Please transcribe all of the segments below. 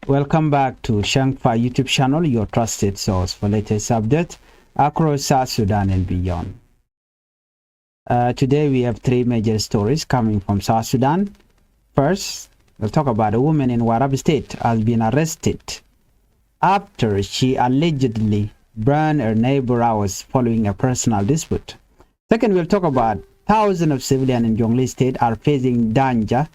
Welcome back to Changfied YouTube channel, your trusted source for latest updates across South Sudan and beyond. Today we have three major stories coming from South Sudan. First, we'll talk about a woman in Warrap state has been arrested after she allegedly burned her neighbor house following a personal dispute. Second, we'll talk about thousands of civilians in Jonglei state are facing danger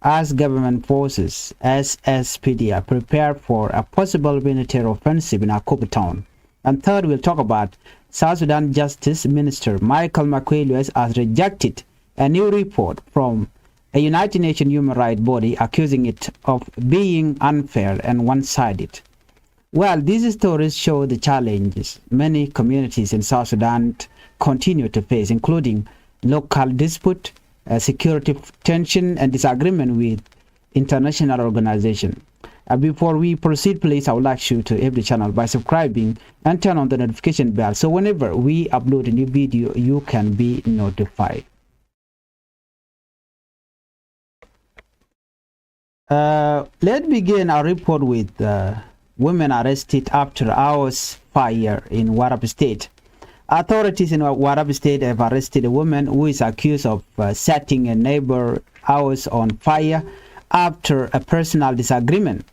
as government forces SSPD prepare for a possible military offensive in Akobo town. And third, we'll talk about South Sudan Justice Minister Makuei has rejected a new report from a United Nations human rights body accusing it of being unfair and one-sided. Well, these stories show the challenges many communities in South Sudan continue to face, including local dispute, security tension, and disagreement with international organizations. Before we proceed, please, I would like you to help the channel by subscribing and turn on the notification bell so whenever we upload a new video, you can be notified. Let's begin our report with women arrested after hours fire in Warrap state. Authorities in Warrap state have arrested a woman who is accused of setting a neighbor house on fire after a personal disagreement.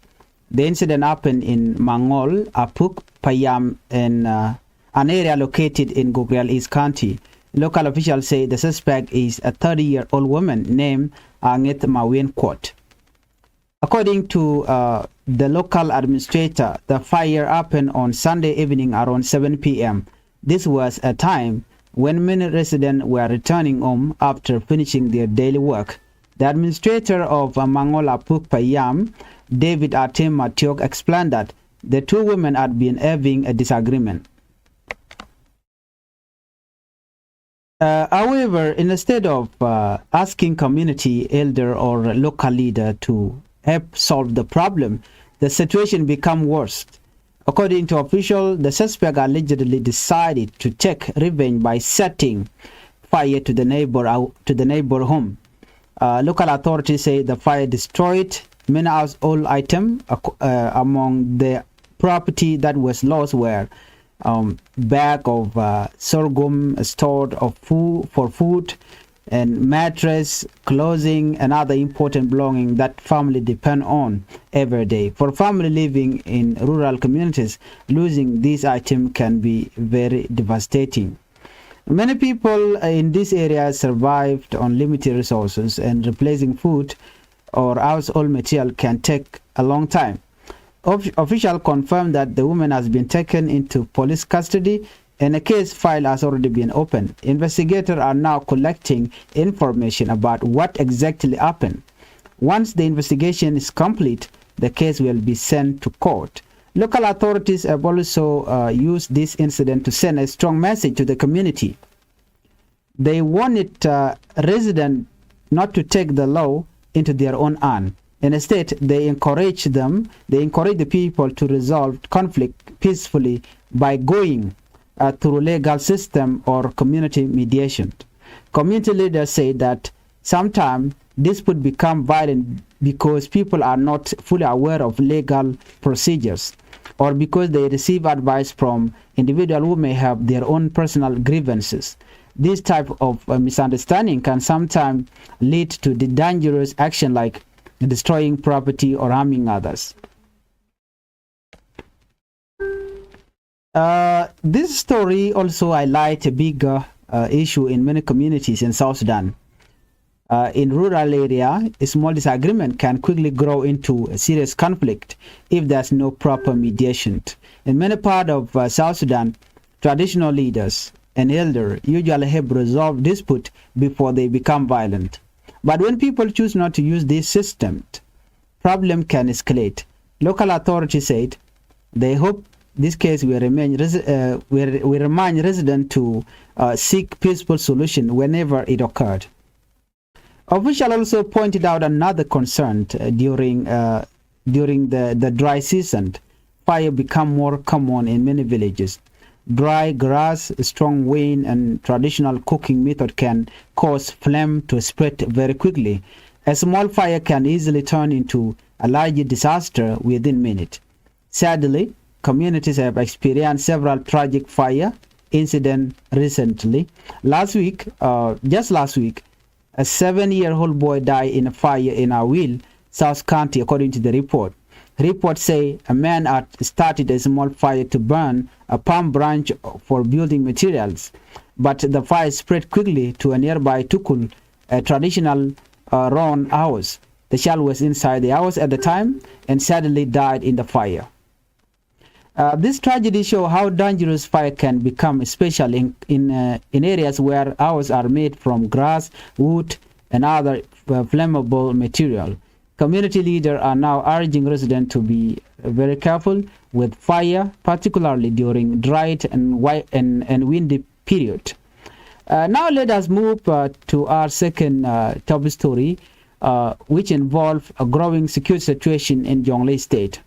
The incident happened in Mangol, Apuk, Payam, in an area located in Gogrial East County. Local officials say the suspect is a 30-year-old woman named Anget Mawin Kwot. According to the local administrator, the fire happened on Sunday evening around 7 p.m. This was a time when many residents were returning home after finishing their daily work. The administrator of Mangola Puk Payam, David Atem Matiok, explained that the two women had been having a disagreement. However, instead of asking community elder or local leader to help solve the problem, the situation became worse. According to officials, the suspect allegedly decided to take revenge by setting fire to the neighbor home. Local authorities say the fire destroyed many household items. Among the property that was lost were bag of sorghum stored of food, and mattress, clothing, and other important belongings that family depend on every day. For family living in rural communities, losing these items can be very devastating. Many people in this area survived on limited resources, and replacing food or household material can take a long time. Officials confirmed that the woman has been taken into police custody and a case file has already been opened. Investigators are now collecting information about what exactly happened. Once the investigation is complete, the case will be sent to court. Local authorities have also used this incident to send a strong message to the community. They wanted residents not to take the law into their own hand. Instead, they encourage the people to resolve conflict peacefully by going through legal system or community mediation. Community leaders say that sometimes this would become violent because people are not fully aware of legal procedures, or because they receive advice from individuals who may have their own personal grievances. This type of misunderstanding can sometimes lead to the dangerous action like destroying property or harming others. This story also highlights a bigger issue in many communities in South Sudan. In rural area, a small disagreement can quickly grow into a serious conflict if there's no proper mediation. In many parts of South Sudan, traditional leaders and elders usually help resolve disputes before they become violent. But when people choose not to use this system, problem can escalate. Local authorities said they hope this case will remind residents to seek peaceful solution whenever it occurred. Officials also pointed out another concern during the dry season. Fire become more common in many villages. Dry grass, strong wind, and traditional cooking method can cause flame to spread very quickly. A small fire can easily turn into a large disaster within minutes. Sadly, communities have experienced several tragic fire incidents recently. Just last week, a 7-year-old boy died in a fire in Awil, South County, according to the report. Reports say a man had started a small fire to burn a palm branch for building materials, but the fire spread quickly to a nearby tukul, a traditional round house. The child was inside the house at the time and sadly died in the fire. This tragedy shows how dangerous fire can become, especially in areas where houses are made from grass, wood, and other flammable material. Community leaders are now urging residents to be very careful with fire, particularly during dry and windy period. Now let us move to our second top story, which involves a growing security situation in Jonglei State.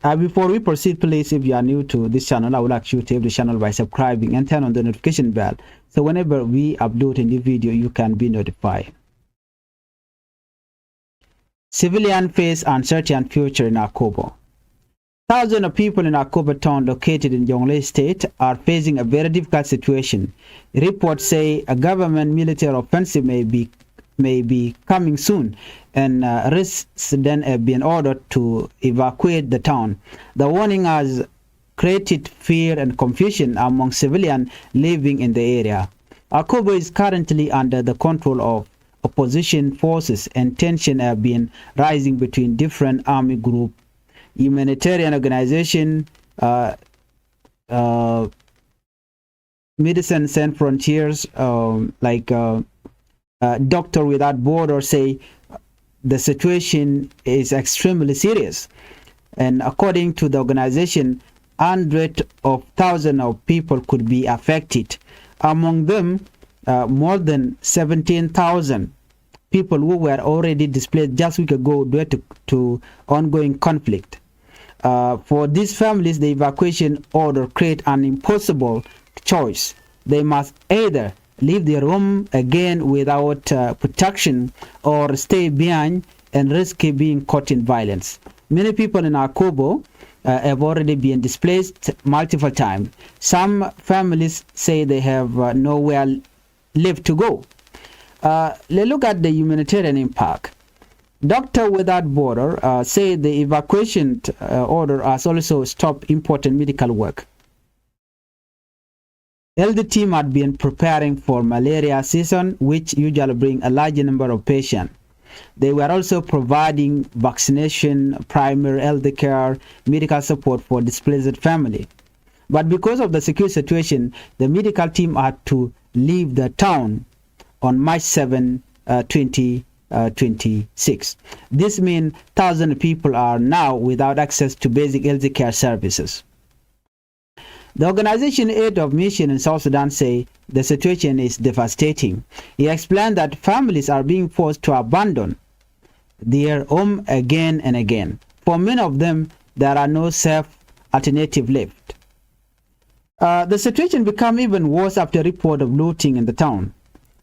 Before we proceed, please, if you are new to this channel, I would like you to hit the channel by subscribing and turn on the notification bell, so whenever we upload a new video, you can be notified. Civilian face uncertain future in Akobo. Thousands of people in Akobo town, located in Jonglei State, are facing a very difficult situation. Reports say a government military offensive may be coming soon, and residents have been ordered to evacuate the town. The warning has created fear and confusion among civilians living in the area. Akobo is currently under the control of opposition forces, and tensions have been rising between different army groups, humanitarian organizations, Medicine Sans Frontiers, Doctor Without Borders, say the situation is extremely serious. And according to the organization, hundreds of thousands of people could be affected. Among them, more than 17,000 people who were already displaced just a week ago due to ongoing conflict. For these families, the evacuation order creates an impossible choice. They must either leave their home again without protection, or stay behind and risk being caught in violence. Many people in Akobo have already been displaced multiple times. Some families say they have nowhere left to go. Let's look at the humanitarian impact. Doctor Without Border say the evacuation order has also stopped important medical work. Health team had been preparing for malaria season, which usually bring a large number of patients. They were also providing vaccination, primary health care, medical support for displaced family. But because of the security situation, the medical team had to leave the town on March 7, 2026. This means thousands of people are now without access to basic health care services. The organization Aid of Mission in South Sudan say the situation is devastating. He explained that families are being forced to abandon their home again and again. For many of them, there are no safe alternative left. The situation became even worse after a report of looting in the town.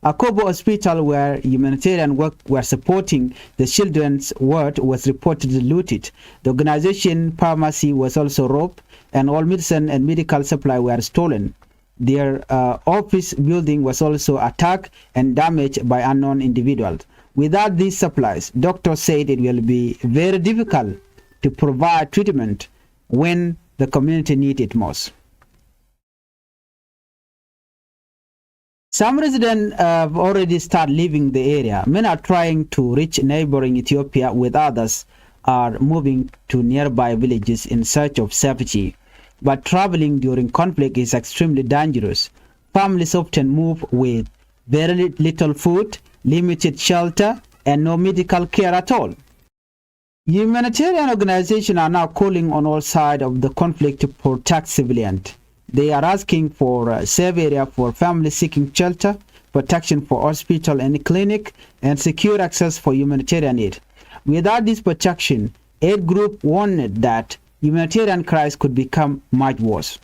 Akobo Hospital, where humanitarian work were supporting the children's ward, was reportedly looted. The organization pharmacy was also robbed, and all medicine and medical supply were stolen. Their office building was also attacked and damaged by unknown individuals. Without these supplies, doctors said it will be very difficult to provide treatment when the community needs it most. Some residents have already started leaving the area. Many are trying to reach neighboring Ethiopia, with others are moving to nearby villages in search of safety. But traveling during conflict is extremely dangerous. Families often move with very little food, limited shelter, and no medical care at all. Humanitarian organizations are now calling on all sides of the conflict to protect civilians. They are asking for a safe area for families seeking shelter, protection for hospital and clinic, and secure access for humanitarian aid. Without this protection, aid group warned that humanitarian crisis could become much worse.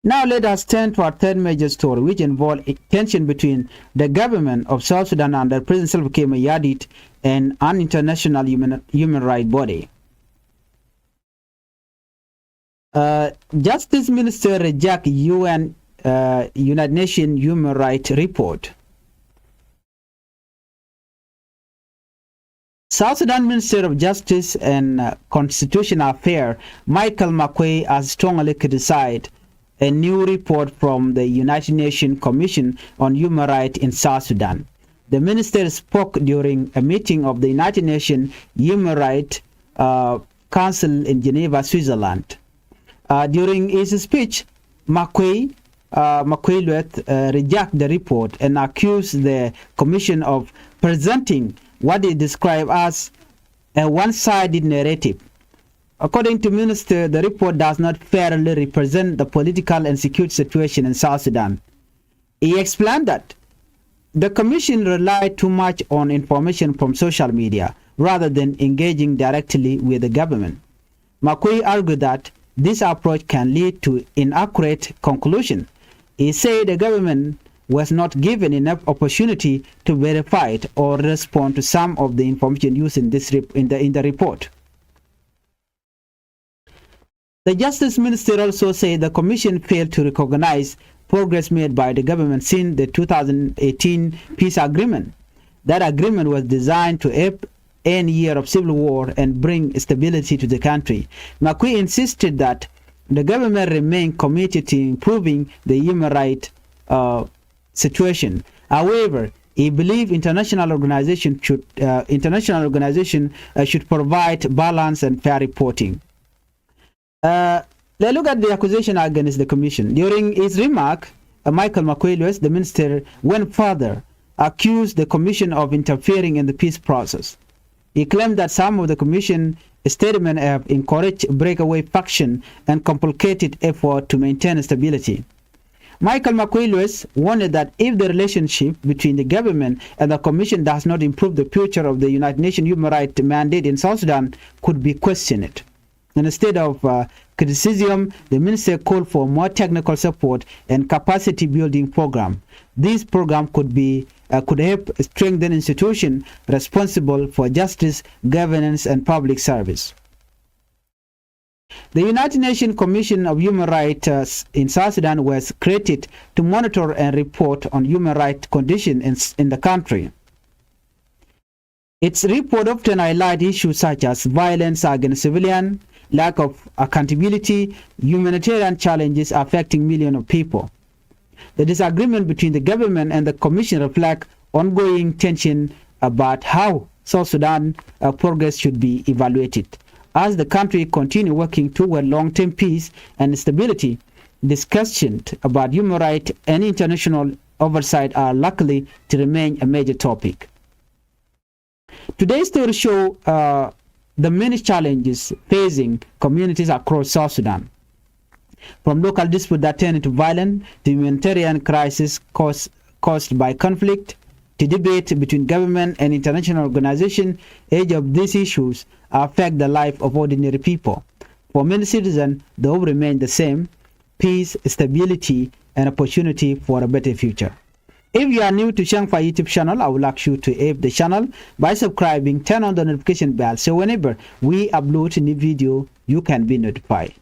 Now let us turn to our third major story, which involves tension between the government of South Sudan under President Salva Kiir Mayardit and an international human rights body. Justice Minister rejects United Nations Human Rights Report. South Sudan Minister of Justice and Constitutional Affairs Michael Makuei has strongly criticized a new report from the United Nations Commission on Human Rights in South Sudan. The minister spoke during a meeting of the United Nations Human Rights Council in Geneva, Switzerland. During his speech, Makuei rejected the report and accused the Commission of presenting what he described as a one-sided narrative. According to Minister, the report does not fairly represent the political and security situation in South Sudan. He explained that the Commission relied too much on information from social media rather than engaging directly with the government. Makuei argued that this approach can lead to inaccurate conclusions. He said the government was not given enough opportunity to verify it or respond to some of the information used in the report. The Justice Minister also said the Commission failed to recognize progress made by the government since the 2018 peace agreement. That agreement was designed to end a year of civil war and bring stability to the country. Makuei insisted that the government remained committed to improving the human rights situation. However, he believed international organizations should provide balanced and fair reporting. Let's look at the accusation against the Commission. During his remark, Michael Makuei, the minister, went further, accused the Commission of interfering in the peace process. He claimed that some of the Commission statements have encouraged breakaway faction and complicated effort to maintain stability. Michael Makuei warned that if the relationship between the government and the Commission does not improve, the future of the United Nations human rights mandate in South Sudan could be questioned. And instead of criticism, the minister called for more technical support and capacity building program. This program could help strengthen institutions responsible for justice, governance, and public service. The United Nations Commission of Human Rights in South Sudan was created to monitor and report on human rights conditions in the country. Its report often highlights issues such as violence against civilians, lack of accountability, humanitarian challenges affecting millions of people. The disagreement between the government and the Commission reflect ongoing tension about how South Sudan progress should be evaluated. As the country continues working toward long-term peace and stability, discussions about human rights and international oversight are likely to remain a major topic. Today's story shows the many challenges facing communities across South Sudan, from local disputes that turn into violence to humanitarian crisis caused by conflict to debate between government and international organizations. Each of these issues affect the life of ordinary people. For many citizens, the hope remains the same: peace, stability, and opportunity for a better future. If you are new to Changfied YouTube channel, I would like you to aid the channel by subscribing, turn on the notification bell so whenever we upload a new video, you can be notified.